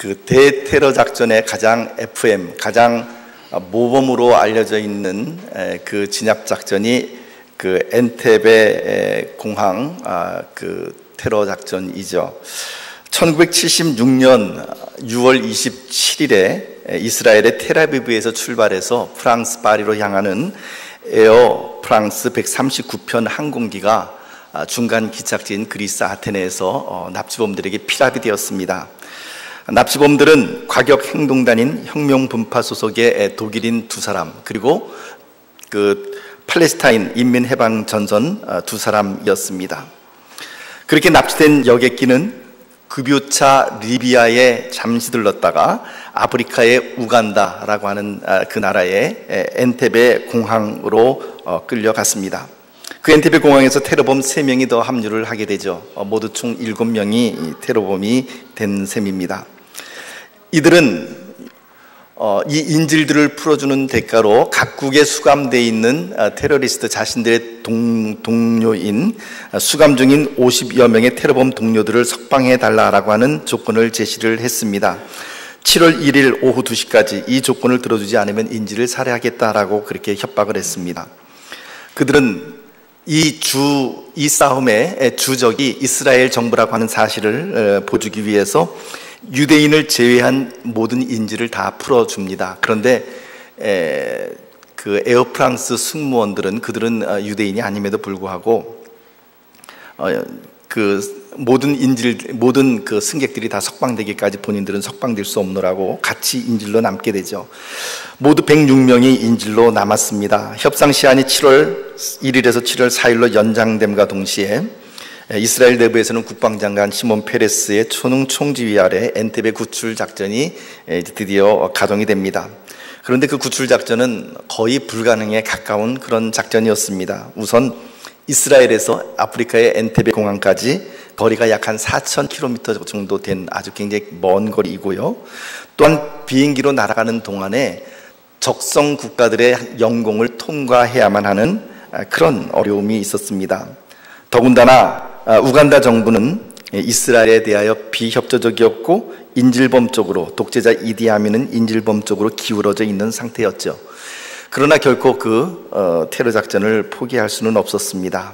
그 대테러 작전의 가장 모범으로 알려져 있는 그 진압 작전이 그 엔테베 공항 그 테러 작전이죠. 1976년 6월 27일에 이스라엘의 텔아비브에서 출발해서 프랑스 파리로 향하는 에어 프랑스 139편 항공기가 중간 기착지인 그리스 아테네에서 납치범들에게 피랍이 되었습니다. 납치범들은 과격행동단인 혁명분파 소속의 독일인 2사람, 그리고 그 팔레스타인 인민해방전선 2사람이었습니다. 그렇게 납치된 여객기는 급유차 리비아에 잠시 들렀다가 아프리카의 우간다라고 하는 그 나라의 엔테베 공항으로 끌려갔습니다. 그 엔테베 공항에서 테러범 3명이 더 합류를 하게 되죠. 모두 총 7명이 테러범이 된 셈입니다. 이들은 이 인질들을 풀어주는 대가로 각국에 수감되어 있는 테러리스트 자신들의 동료인 수감 중인 50여 명의 테러범 동료들을 석방해달라고 하는 조건을 제시를 했습니다. 7월 1일 오후 2시까지 이 조건을 들어주지 않으면 인질을 살해하겠다라고 그렇게 협박을 했습니다. 그들은 이 싸움의 주적이 이스라엘 정부라고 하는 사실을 보여주기 위해서 유대인을 제외한 모든 인질을 다 풀어줍니다. 그런데 그 에어프랑스 승무원들은 그들은 유대인이 아님에도 불구하고 그 모든 그 승객들이 다 석방되기까지 본인들은 석방될 수 없노라고 같이 인질로 남게 되죠. 모두 106명이 인질로 남았습니다. 협상 시한이 7월 1일에서 7월 4일로 연장됨과 동시에 이스라엘 내부에서는 국방장관 시몬 페레스의 초능 총지휘 아래 엔테베 구출 작전이 드디어 가동이 됩니다. 그런데 그 구출 작전은 거의 불가능에 가까운 그런 작전이었습니다. 우선 이스라엘에서 아프리카의 엔테베 공항까지 거리가 약 한 4,000km 정도 된 아주 굉장히 먼 거리이고요. 또한 비행기로 날아가는 동안에 적성 국가들의 영공을 통과해야만 하는 그런 어려움이 있었습니다. 더군다나 우간다 정부는 이스라엘에 대하여 비협조적이었고 인질범적으로, 독재자 이디아민은 인질범적으로 기울어져 있는 상태였죠. 그러나 결코 그 테러 작전을 포기할 수는 없었습니다.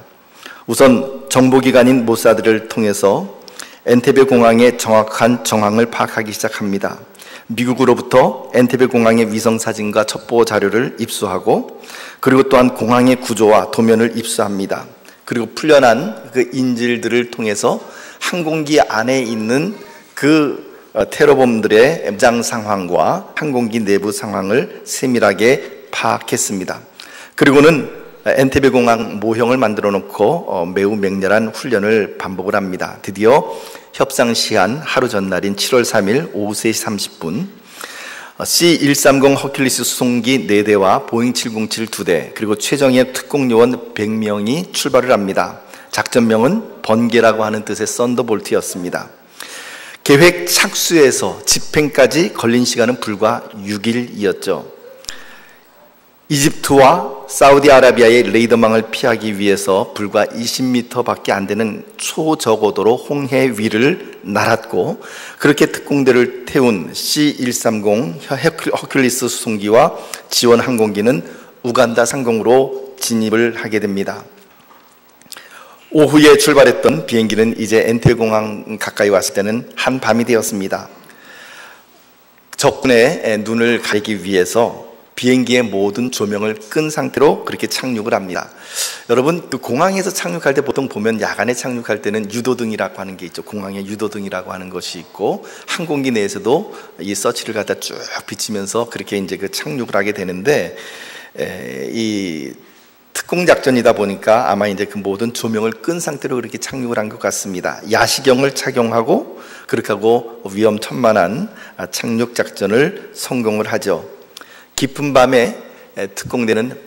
우선 정보기관인 모사드를 통해서 엔테베 공항의 정확한 정황을 파악하기 시작합니다. 미국으로부터 엔테베 공항의 위성사진과 첩보 자료를 입수하고, 그리고 또한 공항의 구조와 도면을 입수합니다. 그리고 풀려난 그 인질들을 통해서 항공기 안에 있는 그 테러범들의 임장 상황과 항공기 내부 상황을 세밀하게 파악했습니다. 그리고는 엔테베 공항 모형을 만들어 놓고 매우 맹렬한 훈련을 반복을 합니다. 드디어 협상 시한 하루 전날인 7월 3일 오후 3시 30분 C-130 허큘리스 수송기 4대와 보잉 707 2대, 그리고 최정예 특공요원 100명이 출발을 합니다. 작전명은 번개라고 하는 뜻의 썬더볼트였습니다. 계획 착수에서 집행까지 걸린 시간은 불과 6일이었죠. 이집트와 사우디아라비아의 레이더망을 피하기 위해서 불과 20m밖에 안 되는 초저고도로 홍해 위를 날았고, 그렇게 특공대를 태운 C-130 허큘리스 수송기와 지원 항공기는 우간다 상공으로 진입을 하게 됩니다. 오후에 출발했던 비행기는 이제 엔테베 공항 가까이 왔을 때는 한밤이 되었습니다. 적군의 눈을 가리기 위해서 비행기의 모든 조명을 끈 상태로 그렇게 착륙을 합니다. 여러분, 그 공항에서 착륙할 때 보통 보면 야간에 착륙할 때는 유도등이라고 하는 게 있죠. 공항에 유도등이라고 하는 것이 있고, 항공기 내에서도 이 서치를 갖다 쭉 비치면서 그렇게 이제 그 착륙을 하게 되는데, 이 특공 작전이다 보니까 아마 이제 그 모든 조명을 끈 상태로 그렇게 착륙을 한 것 같습니다. 야시경을 착용하고 그렇게 하고 위험천만한 착륙 작전을 성공을 하죠. 깊은 밤에 특공대는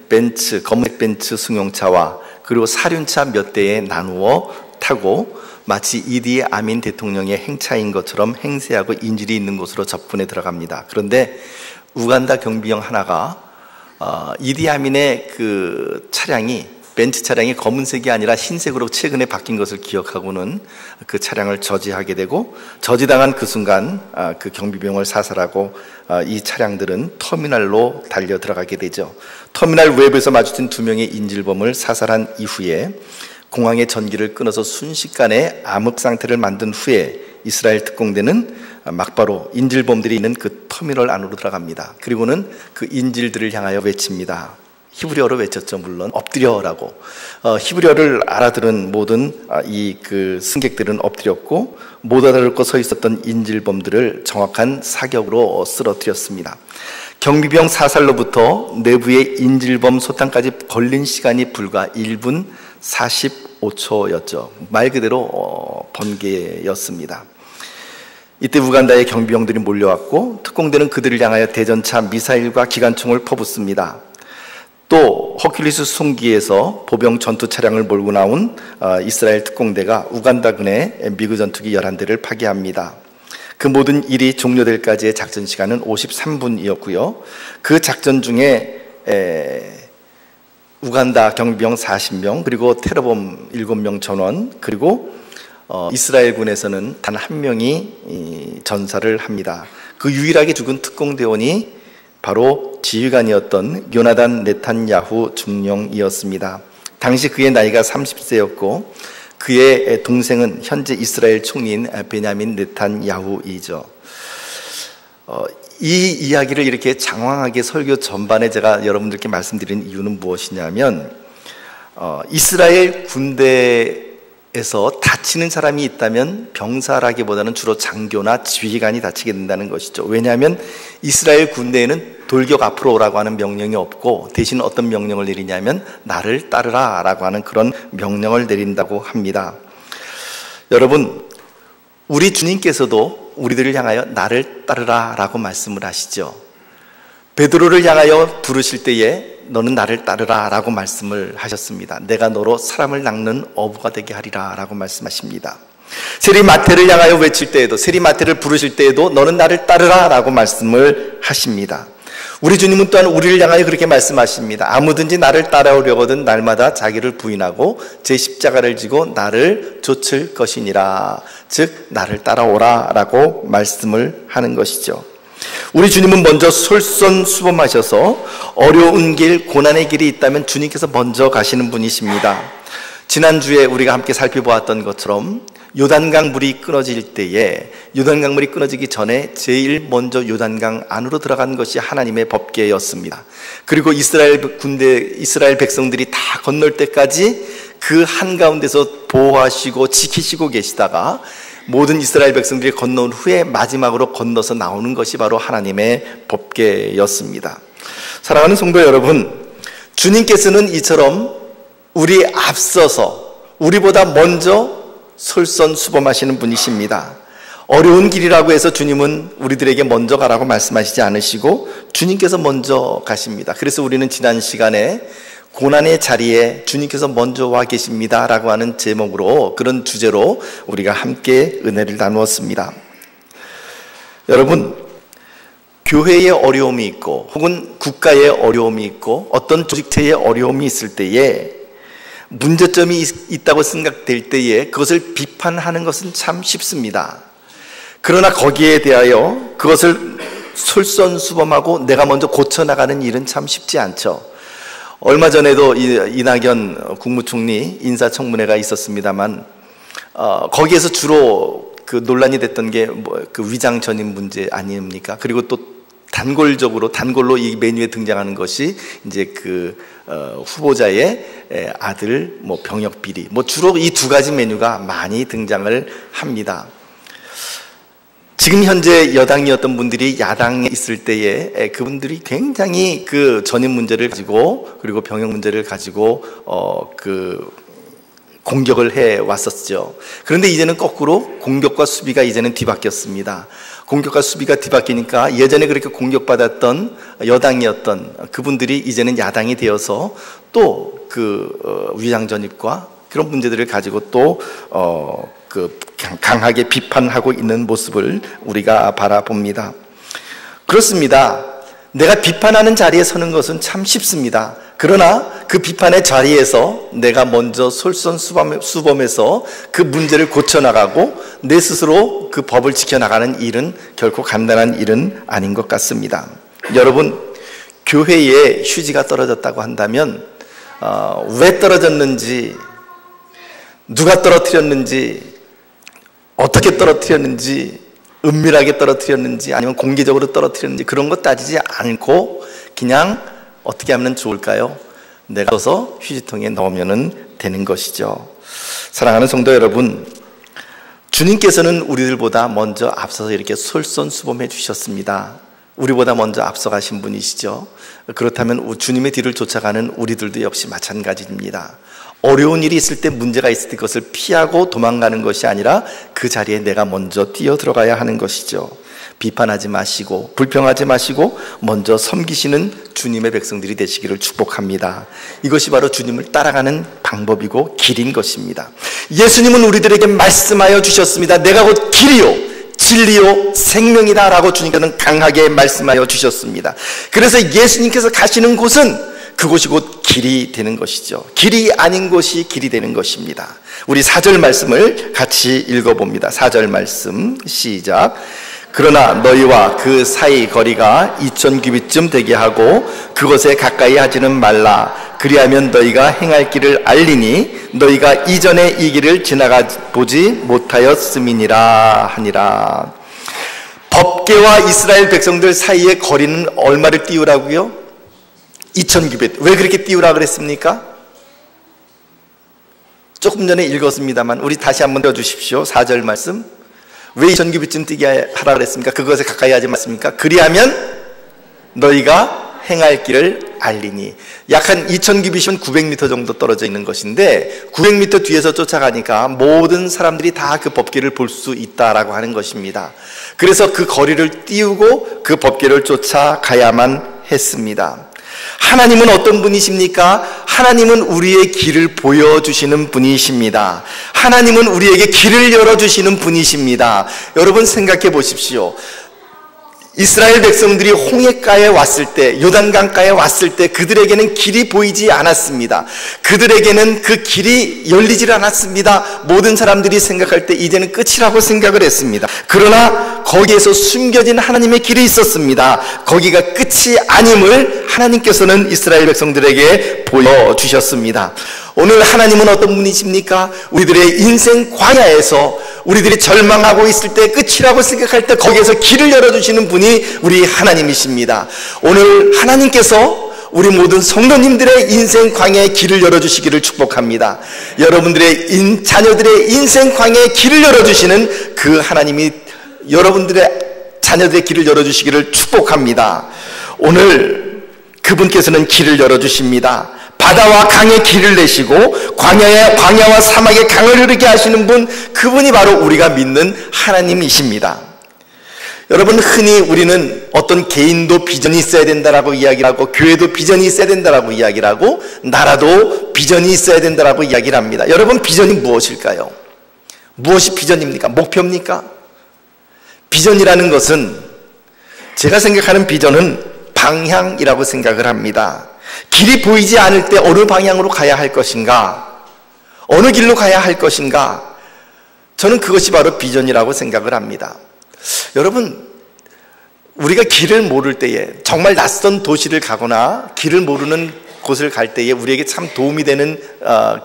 검은색 벤츠 승용차와 그리고 사륜차 몇 대에 나누어 타고 마치 이디 아민 대통령의 행차인 것처럼 행세하고 인질이 있는 곳으로 접근해 들어갑니다. 그런데 우간다 경비병 하나가 이디 아민의 그 차량이 벤츠 차량이 검은색이 아니라 흰색으로 최근에 바뀐 것을 기억하고는 그 차량을 저지하게 되고, 저지당한 그 순간 그 경비병을 사살하고 이 차량들은 터미널로 달려 들어가게 되죠. 터미널 외부에서 마주친 2명의 인질범을 사살한 이후에 공항의 전기를 끊어서 순식간에 암흑 상태를 만든 후에 이스라엘 특공대는 막바로 인질범들이 있는 그 터미널 안으로 들어갑니다. 그리고는 그 인질들을 향하여 외칩니다. 히브리어로 외쳤죠. 물론 엎드려라고. 히브리어를 알아들은 모든 이 그 승객들은 엎드렸고, 못 알아듣고 서 있었던 인질범들을 정확한 사격으로 쓰러뜨렸습니다. 경비병 사살로부터 내부의 인질범 소탕까지 걸린 시간이 불과 1분 45초였죠. 말 그대로 번개였습니다. 이때 우간다의 경비병들이 몰려왔고, 특공대는 그들을 향하여 대전차 미사일과 기관총을 퍼붓습니다. 또 허큘리스 송기에서 보병 전투 차량을 몰고 나온 이스라엘 특공대가 우간다군의 미그 전투기 11대를 파괴합니다. 그 모든 일이 종료될까지의 작전 시간은 53분이었고요. 그 작전 중에 우간다 경비병 40명, 그리고 테러범 7명 전원, 그리고 이스라엘군에서는 단 1명이 전사를 합니다. 그 유일하게 죽은 특공대원이 바로 지휘관이었던 요나단 네탄야후 중령이었습니다. 당시 그의 나이가 30세였고 그의 동생은 현재 이스라엘 총리인 베냐민 네탄야후이죠. 이 이야기를 이렇게 장황하게 설교 전반에 제가 여러분들께 말씀드린 이유는 무엇이냐면, 이스라엘 군대에서 다치는 사람이 있다면 병사라기보다는 주로 장교나 지휘관이 다치게 된다는 것이죠. 왜냐하면 이스라엘 군대에는 돌격 앞으로 오라고 하는 명령이 없고, 대신 어떤 명령을 내리냐면 나를 따르라 라고 하는 그런 명령을 내린다고 합니다. 여러분, 우리 주님께서도 우리들을 향하여 나를 따르라 라고 말씀을 하시죠. 베드로를 향하여 부르실 때에 너는 나를 따르라 라고 말씀을 하셨습니다. 내가 너로 사람을 낚는 어부가 되게 하리라 라고 말씀하십니다. 세리 마태를 향하여 외칠 때에도, 세리 마태를 부르실 때에도 너는 나를 따르라 라고 말씀을 하십니다. 우리 주님은 또한 우리를 향하여 그렇게 말씀하십니다. 아무든지 나를 따라오려거든 날마다 자기를 부인하고 제 십자가를 지고 나를 좇을 것이니라. 즉 나를 따라오라 라고 말씀을 하는 것이죠. 우리 주님은 먼저 솔선수범하셔서 어려운 길, 고난의 길이 있다면 주님께서 먼저 가시는 분이십니다. 지난주에 우리가 함께 살펴보았던 것처럼 요단강 물이 끊어질 때에, 요단강 물이 끊어지기 전에 제일 먼저 요단강 안으로 들어간 것이 하나님의 법궤였습니다. 그리고 이스라엘 군대, 이스라엘 백성들이 다 건널 때까지 그 한가운데서 보호하시고 지키시고 계시다가 모든 이스라엘 백성들이 건너온 후에 마지막으로 건너서 나오는 것이 바로 하나님의 법궤였습니다. 사랑하는 성도 여러분, 주님께서는 이처럼 우리 앞서서 우리보다 먼저 솔선수범하시는 분이십니다. 어려운 길이라고 해서 주님은 우리들에게 먼저 가라고 말씀하시지 않으시고 주님께서 먼저 가십니다. 그래서 우리는 지난 시간에 고난의 자리에 주님께서 먼저 와 계십니다 라고 하는 제목으로, 그런 주제로 우리가 함께 은혜를 나누었습니다. 여러분, 교회에 어려움이 있고 혹은 국가에 어려움이 있고 어떤 조직체에 어려움이 있을 때에 문제점이 있다고 생각될 때에 그것을 비판하는 것은 참 쉽습니다. 그러나 거기에 대하여 그것을 솔선수범하고 내가 먼저 고쳐나가는 일은 참 쉽지 않죠. 얼마 전에도 이낙연 국무총리 인사청문회가 있었습니다만 거기에서 주로 그 논란이 됐던 게 그 위장 전입 문제 아닙니까? 그리고 또 단골로 이 메뉴에 등장하는 것이 이제 그 후보자의 아들 병역 비리, 주로 이 두 가지 메뉴가 많이 등장을 합니다. 지금 현재 여당이었던 분들이 야당에 있을 때에 그분들이 굉장히 그 전입 문제를 가지고 그리고 병역 문제를 가지고 공격을 해 왔었죠. 그런데 이제는 거꾸로 공격과 수비가 이제는 뒤바뀌었습니다. 공격과 수비가 뒤바뀌니까 예전에 그렇게 공격받았던 여당이었던 그분들이 이제는 야당이 되어서 또 그 위장 전입과 그런 문제들을 가지고 또 강하게 비판하고 있는 모습을 우리가 바라봅니다. 그렇습니다. 내가 비판하는 자리에 서는 것은 참 쉽습니다. 그러나 그 비판의 자리에서 내가 먼저 솔선수범해서 그 문제를 고쳐나가고 내 스스로 그 법을 지켜나가는 일은 결코 간단한 일은 아닌 것 같습니다. 여러분, 교회에 휴지가 떨어졌다고 한다면 왜 떨어졌는지, 누가 떨어뜨렸는지, 어떻게 떨어뜨렸는지, 은밀하게 떨어뜨렸는지 아니면 공개적으로 떨어뜨렸는지 그런 것 따지지 않고 그냥 어떻게 하면 좋을까요? 내가 떠서 휴지통에 넣으면 되는 것이죠. 사랑하는 성도 여러분, 주님께서는 우리들보다 먼저 앞서서 이렇게 솔선수범해 주셨습니다. 우리보다 먼저 앞서가신 분이시죠. 그렇다면 주님의 뒤를 쫓아가는 우리들도 역시 마찬가지입니다. 어려운 일이 있을 때, 문제가 있을 때 그것을 피하고 도망가는 것이 아니라 그 자리에 내가 먼저 뛰어 들어가야 하는 것이죠. 비판하지 마시고 불평하지 마시고 먼저 섬기시는 주님의 백성들이 되시기를 축복합니다. 이것이 바로 주님을 따라가는 방법이고 길인 것입니다. 예수님은 우리들에게 말씀하여 주셨습니다. 내가 곧 길이요 진리요 생명이다 라고 주님께서는 강하게 말씀하여 주셨습니다. 그래서 예수님께서 가시는 곳은 그곳이 곧 길이 되는 것이죠. 길이 아닌 곳이 길이 되는 것입니다. 우리 4절 말씀을 같이 읽어봅니다. 4절 말씀 시작. 그러나 너희와 그 사이 거리가 2000규빗쯤 되게 하고 그것에 가까이 하지는 말라. 그리하면 너희가 행할 길을 알리니 너희가 이전에 이 길을 지나가 보지 못하였음이니라 하니라. 법궤와 이스라엘 백성들 사이의 거리는 얼마를 띄우라고요? 2000규빗. 왜 그렇게 띄우라 그랬습니까? 조금 전에 읽었습니다만 우리 다시 한번 들어주십시오. 4절 말씀. 왜 2000규빗쯤 뛰게 하라 그랬습니까? 그것에 가까이 하지 말습니까? 그리하면 너희가 행할 길을 알리니. 약 한 2000규빗이면 900m 정도 떨어져 있는 것인데 900m 뒤에서 쫓아가니까 모든 사람들이 다 그 법궤를 볼 수 있다라고 하는 것입니다. 그래서 그 거리를 띄우고 그 법궤를 쫓아가야만 했습니다. 하나님은 어떤 분이십니까? 하나님은 우리의 길을 보여주시는 분이십니다. 하나님은 우리에게 길을 열어주시는 분이십니다. 여러분 생각해 보십시오. 이스라엘 백성들이 홍해가에 왔을 때, 요단강가에 왔을 때 그들에게는 길이 보이지 않았습니다. 그들에게는 그 길이 열리질 않았습니다. 모든 사람들이 생각할 때 이제는 끝이라고 생각을 했습니다. 그러나 거기에서 숨겨진 하나님의 길이 있었습니다. 거기가 끝이 아님을 하나님께서는 이스라엘 백성들에게 보여주셨습니다. 오늘 하나님은 어떤 분이십니까? 우리들의 인생 광야에서 우리들이 절망하고 있을 때, 끝이라고 생각할 때 거기에서 길을 열어주시는 분이 우리 하나님이십니다. 오늘 하나님께서 우리 모든 성도님들의 인생 광야에 길을 열어주시기를 축복합니다. 여러분들의 자녀들의 인생 광야에 길을 열어주시는 그 하나님이 여러분들의 자녀들의 길을 열어주시기를 축복합니다. 오늘 그분께서는 길을 열어주십니다. 바다와 강에 길을 내시고 광야와 사막에 강을 흐르게 하시는 분, 그분이 바로 우리가 믿는 하나님이십니다. 여러분, 흔히 우리는 어떤 개인도 비전이 있어야 된다라고 이야기를 하고, 교회도 비전이 있어야 된다라고 이야기를 하고, 나라도 비전이 있어야 된다라고 이야기를 합니다. 여러분, 비전이 무엇일까요? 무엇이 비전입니까? 목표입니까? 비전이라는 것은, 제가 생각하는 비전은 방향이라고 생각을 합니다. 길이 보이지 않을 때 어느 방향으로 가야 할 것인가, 어느 길로 가야 할 것인가, 저는 그것이 바로 비전이라고 생각을 합니다. 여러분, 우리가 길을 모를 때에, 정말 낯선 도시를 가거나 길을 모르는 곳을 갈 때에 우리에게 참 도움이 되는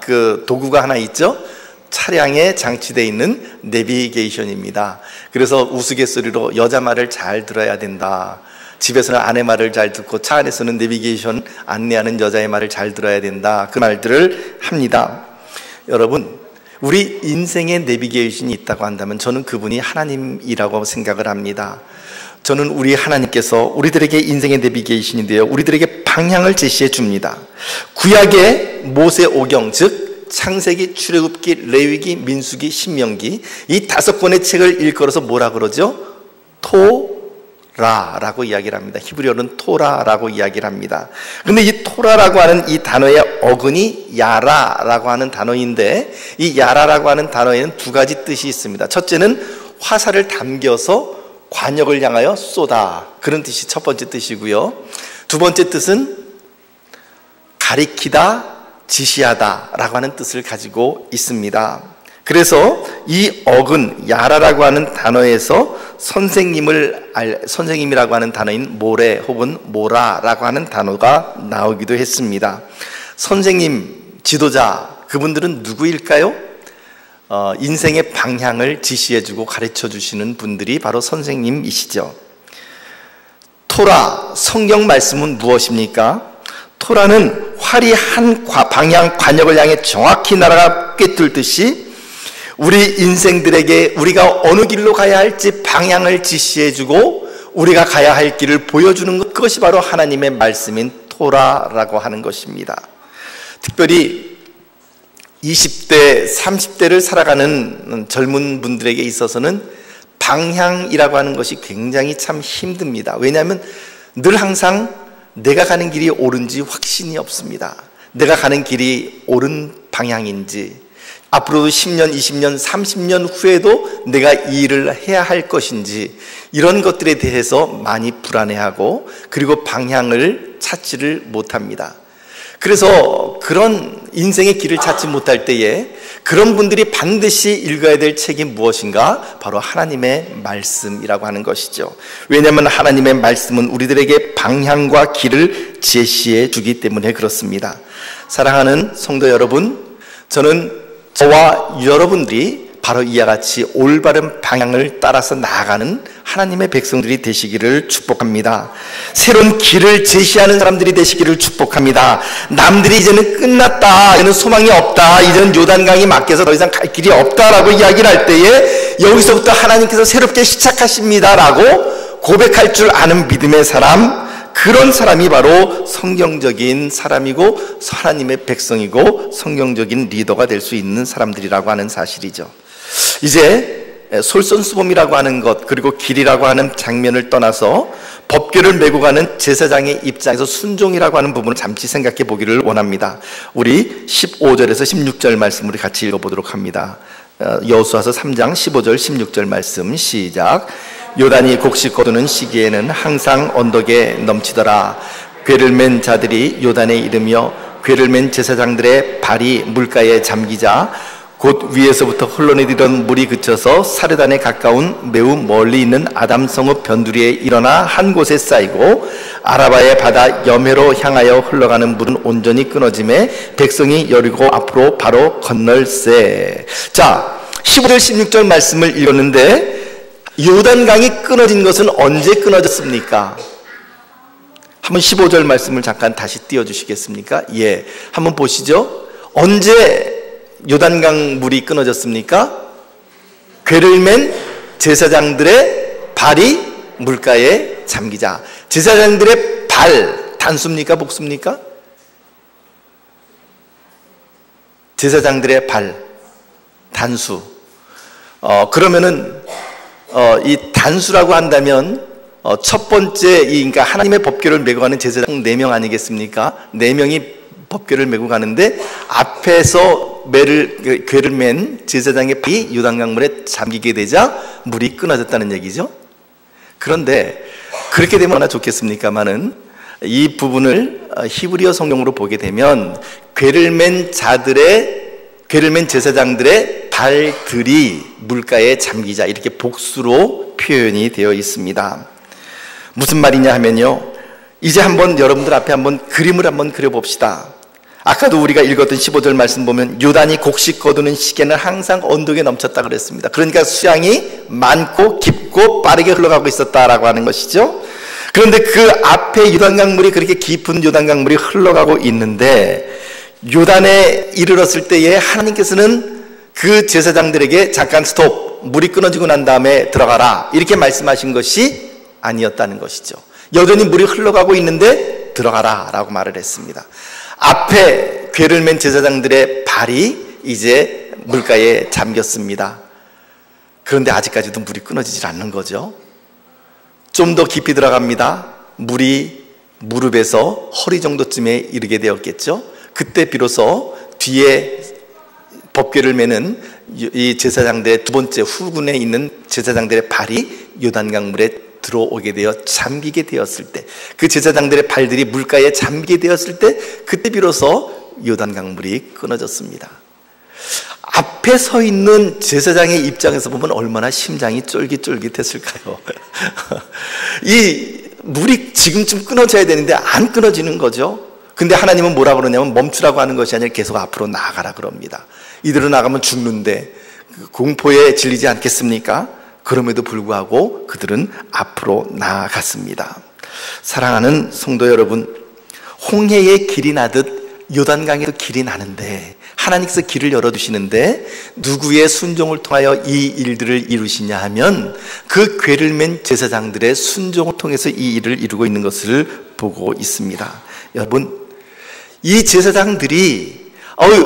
그 도구가 하나 있죠. 차량에 장치되어 있는 내비게이션입니다. 그래서 우스갯소리로 여자 말을 잘 들어야 된다, 집에서는 아내 말을 잘 듣고 차 안에서는 내비게이션 안내하는 여자의 말을 잘 들어야 된다, 그 말들을 합니다. 여러분, 우리 인생에 내비게이션이 있다고 한다면 저는 그분이 하나님이라고 생각을 합니다. 저는 우리 하나님께서 우리들에게 인생의 내비게이션이 되어 우리들에게 방향을 제시해 줍니다. 구약의 모세오경, 즉 창세기, 출애굽기, 레위기, 민수기, 신명기, 이 5권의 책을 일컬어서 뭐라 그러죠? 토라라고 이야기를 합니다. 히브리어는 토라라고 이야기를 합니다. 그런데 이 토라라고 하는 이 단어의 어근이 야라라고 하는 단어인데, 이 야라라고 하는 단어에는 두 가지 뜻이 있습니다. 첫째는 화살을 담겨서 관역을 향하여 쏘다, 그런 뜻이 첫 번째 뜻이고요. 두 번째 뜻은 가리키다, 지시하다 라고 하는 뜻을 가지고 있습니다. 그래서 이 어근, 야라라고 하는 단어에서 선생님이라고 하는 단어인 모레 혹은 모라라고 하는 단어가 나오기도 했습니다. 선생님, 지도자, 그분들은 누구일까요? 인생의 방향을 지시해주고 가르쳐주시는 분들이 바로 선생님이시죠. 토라, 성경 말씀은 무엇입니까? 토라는 활이 한 방향, 관역을 향해 정확히 날아가 꿰뚫듯이 우리 인생들에게 우리가 어느 길로 가야 할지 방향을 지시해주고 우리가 가야 할 길을 보여주는 것, 그것이 바로 하나님의 말씀인 토라라고 하는 것입니다. 특별히 20대, 30대를 살아가는 젊은 분들에게 있어서는 방향이라고 하는 것이 굉장히 참 힘듭니다. 왜냐하면 늘 항상 내가 가는 길이 옳은지 확신이 없습니다. 내가 가는 길이 옳은 방향인지, 앞으로도 10년, 20년, 30년 후에도 내가 이 일을 해야 할 것인지, 이런 것들에 대해서 많이 불안해하고 그리고 방향을 찾지를 못합니다. 그래서 그런 인생의 길을 찾지 못할 때에 그런 분들이 반드시 읽어야 될 책이 무엇인가? 바로 하나님의 말씀이라고 하는 것이죠. 왜냐하면 하나님의 말씀은 우리들에게 방향과 길을 제시해 주기 때문에 그렇습니다. 사랑하는 성도 여러분, 저는 저와 여러분들이 바로 이와 같이 올바른 방향을 따라서 나아가는 하나님의 백성들이 되시기를 축복합니다. 새로운 길을 제시하는 사람들이 되시기를 축복합니다. 남들이 이제는 끝났다, 이제는 소망이 없다, 이제는 요단강이 막혀서 더 이상 갈 길이 없다라고 이야기를 할 때에 여기서부터 하나님께서 새롭게 시작하십니다라고 고백할 줄 아는 믿음의 사람, 그런 사람이 바로 성경적인 사람이고 하나님의 백성이고 성경적인 리더가 될 수 있는 사람들이라고 하는 사실이죠. 이제 솔선수범이라고 하는 것, 그리고 길이라고 하는 장면을 떠나서 법궤를 메고 가는 제사장의 입장에서 순종이라고 하는 부분을 잠시 생각해 보기를 원합니다. 우리 15절에서 16절 말씀을 같이 읽어보도록 합니다. 여호수아서 3장 15절 16절 말씀 시작. 요단이 곡식 거두는 시기에는 항상 언덕에 넘치더라. 궤를 맨 자들이 요단에 이르며 궤를 맨 제사장들의 발이 물가에 잠기자 곧 위에서부터 흘러내리던 물이 그쳐서 사르단에 가까운 매우 멀리 있는 아담성읍 변두리에 일어나 한 곳에 쌓이고 아라바의 바다 여매로 향하여 흘러가는 물은 온전히 끊어짐에 백성이 여리고 앞으로 바로 건널세. 자, 15절 16절 말씀을 읽었는데 요단강이 끊어진 것은 언제 끊어졌습니까? 한번 15절 말씀을 잠깐 다시 띄워주시겠습니까? 예, 한번 보시죠. 언제 요단강 물이 끊어졌습니까? 궤를 맨 제사장들의 발이 물가에 잠기자. 제사장들의 발, 단수입니까? 복수입니까? 제사장들의 발, 단수. 그러면은 이 단수라고 한다면 첫 번째, 그러니까 하나님의 법궤를 메고 가는 제사장 4명 아니겠습니까? 4명이 법궤를 메고 가는데 앞에서 궤를 맨 제사장의 발이 요단강물에 잠기게 되자 물이 끊어졌다는 얘기죠. 그런데 그렇게 되면 얼마나 좋겠습니까마는 이 부분을 히브리어 성경으로 보게 되면 궤를 맨 제사장들의 발들이 물가에 잠기자, 이렇게 복수로 표현이 되어 있습니다. 무슨 말이냐 하면요, 이제 한번 여러분들 앞에 한번 그림을 한번 그려봅시다. 아까도 우리가 읽었던 15절 말씀 보면 요단이 곡식 거두는 시기에는 항상 언덕에 넘쳤다 그랬습니다. 그러니까 수량이 많고 깊고 빠르게 흘러가고 있었다라고 하는 것이죠. 그런데 그 앞에 요단강물이, 그렇게 깊은 요단강물이 흘러가고 있는데 요단에 이르렀을 때에 하나님께서는 그 제사장들에게 잠깐 스톱, 물이 끊어지고 난 다음에 들어가라, 이렇게 말씀하신 것이 아니었다는 것이죠. 여전히 물이 흘러가고 있는데 들어가라 라고 말을 했습니다. 앞에 궤를 맨 제사장들의 발이 이제 물가에 잠겼습니다. 그런데 아직까지도 물이 끊어지질 않는 거죠. 좀 더 깊이 들어갑니다. 물이 무릎에서 허리 정도쯤에 이르게 되었겠죠. 그때 비로소 뒤에 법궤를 메는 이 제사장들의 두 번째 후군에 있는 제사장들의 발이 요단강물에 들어오게 되어 잠기게 되었을 때, 그 제사장들의 발들이 물가에 잠기게 되었을 때, 그때 비로소 요단강물이 끊어졌습니다. 앞에 서 있는 제사장의 입장에서 보면 얼마나 심장이 쫄깃쫄깃했을까요? 이 물이 지금쯤 끊어져야 되는데 안 끊어지는 거죠. 근데 하나님은 뭐라 그러냐면 멈추라고 하는 것이 아니라 계속 앞으로 나아가라 그럽니다. 이대로 나가면 죽는데 공포에 질리지 않겠습니까? 그럼에도 불구하고 그들은 앞으로 나아갔습니다. 사랑하는 성도 여러분, 홍해에 길이 나듯 요단강에도 길이 나는데, 하나님께서 길을 열어주시는데 누구의 순종을 통하여 이 일들을 이루시냐 하면 그 궤를 맨 제사장들의 순종을 통해서 이 일을 이루고 있는 것을 보고 있습니다. 여러분, 이 제사장들이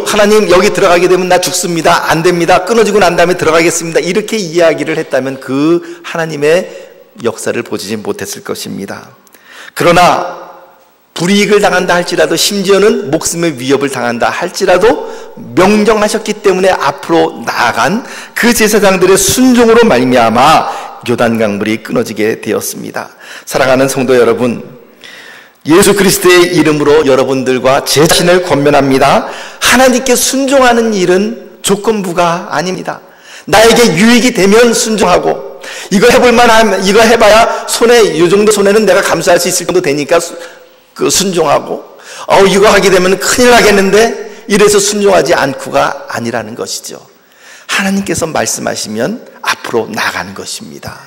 하나님 여기 들어가게 되면 나 죽습니다, 안 됩니다, 끊어지고 난 다음에 들어가겠습니다, 이렇게 이야기를 했다면 그 하나님의 역사를 보지 못했을 것입니다. 그러나 불이익을 당한다 할지라도, 심지어는 목숨의 위협을 당한다 할지라도 명령하셨기 때문에 앞으로 나아간 그 제사장들의 순종으로 말미암아 요단강물이 끊어지게 되었습니다. 사랑하는 성도 여러분, 예수 그리스도의 이름으로 여러분들과 제 자신을 권면합니다. 하나님께 순종하는 일은 조건부가 아닙니다. 나에게 유익이 되면 순종하고, 이거 해볼만하면, 이거 해봐야 이 정도 손해는 내가 감수할 수 있을 정도 되니까 순종하고, 이거 하게 되면 큰일 나겠는데, 이래서 순종하지 않고가 아니라는 것이죠. 하나님께서 말씀하시면 앞으로 나가는 것입니다.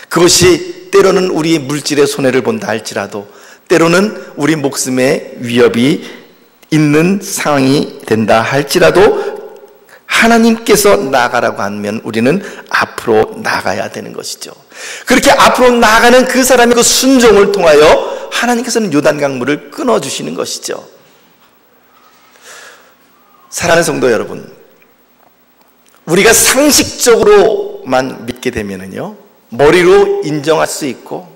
그것이 때로는 우리 물질의 손해를 본다 할지라도, 때로는 우리 목숨의 위협이 있는 상황이 된다 할지라도 하나님께서 나가라고 하면 우리는 앞으로 나가야 되는 것이죠. 그렇게 앞으로 나가는 그 사람의 그 순종을 통하여 하나님께서는 요단강물을 끊어주시는 것이죠. 사랑하는 성도 여러분, 우리가 상식적으로만 믿게 되면은요, 머리로 인정할 수 있고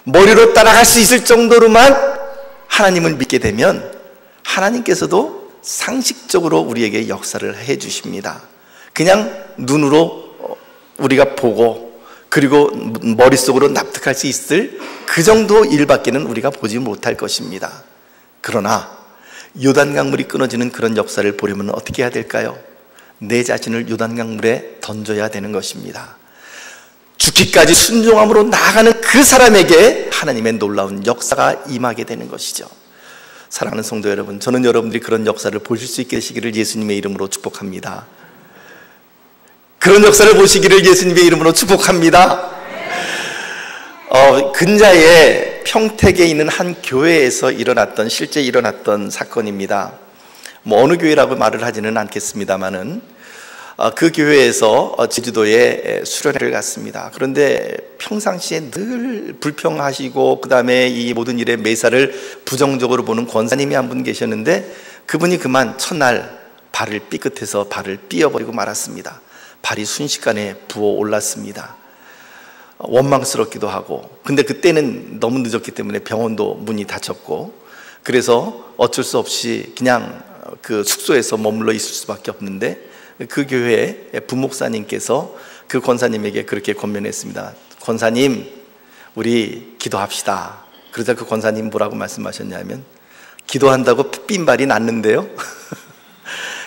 머리로 따라갈 수 있을 정도로만 하나님을 믿게 되면 하나님께서도 상식적으로 우리에게 역사를 해 주십니다. 그냥 눈으로 우리가 보고 그리고 머릿속으로 납득할 수 있을 그 정도 일밖에는 우리가 보지 못할 것입니다. 그러나 요단강물이 끊어지는 그런 역사를 보려면 어떻게 해야 될까요? 내 자신을 요단강물에 던져야 되는 것입니다. 죽기까지 순종함으로 나아가는 그 사람에게 하나님의 놀라운 역사가 임하게 되는 것이죠. 사랑하는 성도 여러분, 저는 여러분들이 그런 역사를 보실 수 있게 되시기를 예수님의 이름으로 축복합니다. 그런 역사를 보시기를 예수님의 이름으로 축복합니다. 근자에 평택에 있는 한 교회에서 실제 일어났던 사건입니다. 어느 교회라고 말을 하지는 않겠습니다만은 그 교회에서 제주도에 수련회를 갔습니다. 그런데 평상시에 늘 불평하시고 그 다음에 이 모든 일에 매사를 부정적으로 보는 권사님이 한 분 계셨는데, 그분이 그만 첫날 발을 삐끗해서 발을 삐어버리고 말았습니다. 발이 순식간에 부어 올랐습니다. 원망스럽기도 하고, 근데 그때는 너무 늦었기 때문에 병원도 문이 닫혔고, 그래서 어쩔 수 없이 그냥 그 숙소에서 머물러 있을 수밖에 없는데, 그 교회의 부목사님께서 그 권사님에게 그렇게 권면했습니다. 권사님, 우리 기도합시다. 그러자 그 권사님 뭐라고 말씀하셨냐면, 기도한다고 삔발이 낫는데요?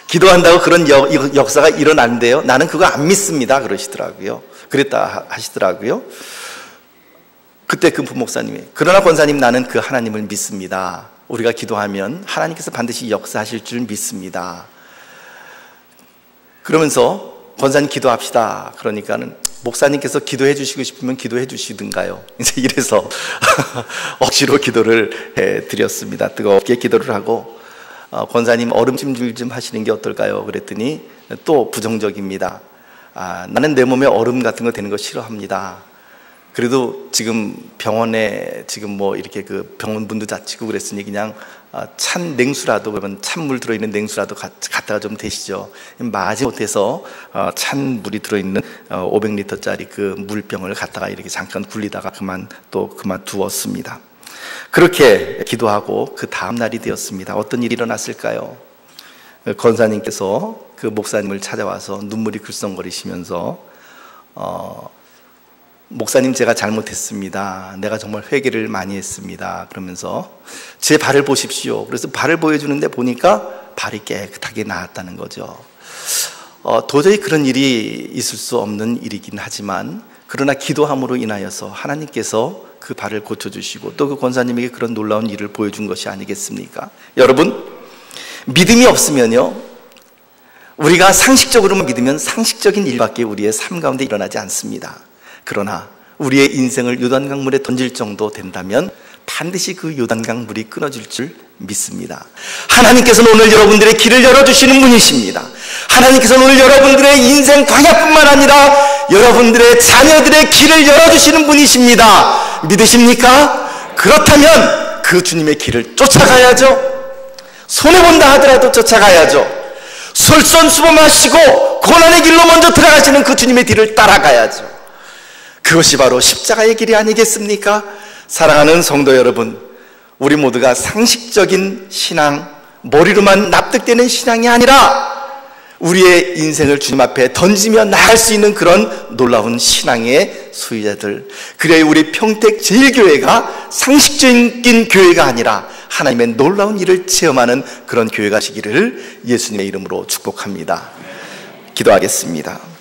기도한다고 그런 역사가 일어나는데요? 나는 그거 안 믿습니다. 그러시더라고요. 그랬다 하시더라고요. 그때 그 부목사님이, 그러나 권사님, 나는 그 하나님을 믿습니다. 우리가 기도하면 하나님께서 반드시 역사하실 줄 믿습니다. 그러면서 권사님 기도합시다. 그러니까는 목사님께서 기도해 주시고 싶으면 기도해 주시든가요. 이제 이래서 억지로 기도를 해 드렸습니다. 뜨겁게 기도를 하고, 권사님 얼음찜질 좀 하시는 게 어떨까요? 그랬더니 또 부정적입니다. 나는 내 몸에 얼음 같은 거 되는 거 싫어합니다. 그래도 지금 병원에 지금 이렇게 그 병원문도 닫히고 그랬으니 그냥 찬 냉수라도, 그러면 찬물 들어있는 냉수라도 갖다가 좀 대시죠. 마지 못해서 찬 물이 들어있는 500리터짜리 그 물병을 갖다가 이렇게 잠깐 굴리다가 그만 두었습니다. 그렇게 기도하고 그 다음 날이 되었습니다. 어떤 일이 일어났을까요? 권사님께서 그 목사님을 찾아와서 눈물이 글썽거리시면서 목사님 제가 잘못했습니다. 내가 정말 회개를 많이 했습니다. 그러면서 제 발을 보십시오. 그래서 발을 보여주는데 보니까 발이 깨끗하게 나았다는 거죠. 도저히 그런 일이 있을 수 없는 일이긴 하지만 그러나 기도함으로 인하여서 하나님께서 그 발을 고쳐주시고 또 그 권사님에게 그런 놀라운 일을 보여준 것이 아니겠습니까? 여러분, 믿음이 없으면요, 우리가 상식적으로만 믿으면 상식적인 일밖에 우리의 삶 가운데 일어나지 않습니다. 그러나 우리의 인생을 요단강물에 던질 정도 된다면 반드시 그 요단강물이 끊어질 줄 믿습니다. 하나님께서는 오늘 여러분들의 길을 열어주시는 분이십니다. 하나님께서는 오늘 여러분들의 인생 광야뿐만 아니라 여러분들의 자녀들의 길을 열어주시는 분이십니다. 믿으십니까? 그렇다면 그 주님의 길을 쫓아가야죠. 손해본다 하더라도 쫓아가야죠. 솔선수범하시고 고난의 길로 먼저 들어가시는 그 주님의 길을 따라가야죠. 그것이 바로 십자가의 길이 아니겠습니까? 사랑하는 성도 여러분, 우리 모두가 상식적인 신앙, 머리로만 납득되는 신앙이 아니라 우리의 인생을 주님 앞에 던지며 나갈 수 있는 그런 놀라운 신앙의 소유자들, 그래야 우리 평택제일교회가 상식적인 교회가 아니라 하나님의 놀라운 일을 체험하는 그런 교회가 되시기를 예수님의 이름으로 축복합니다. 기도하겠습니다.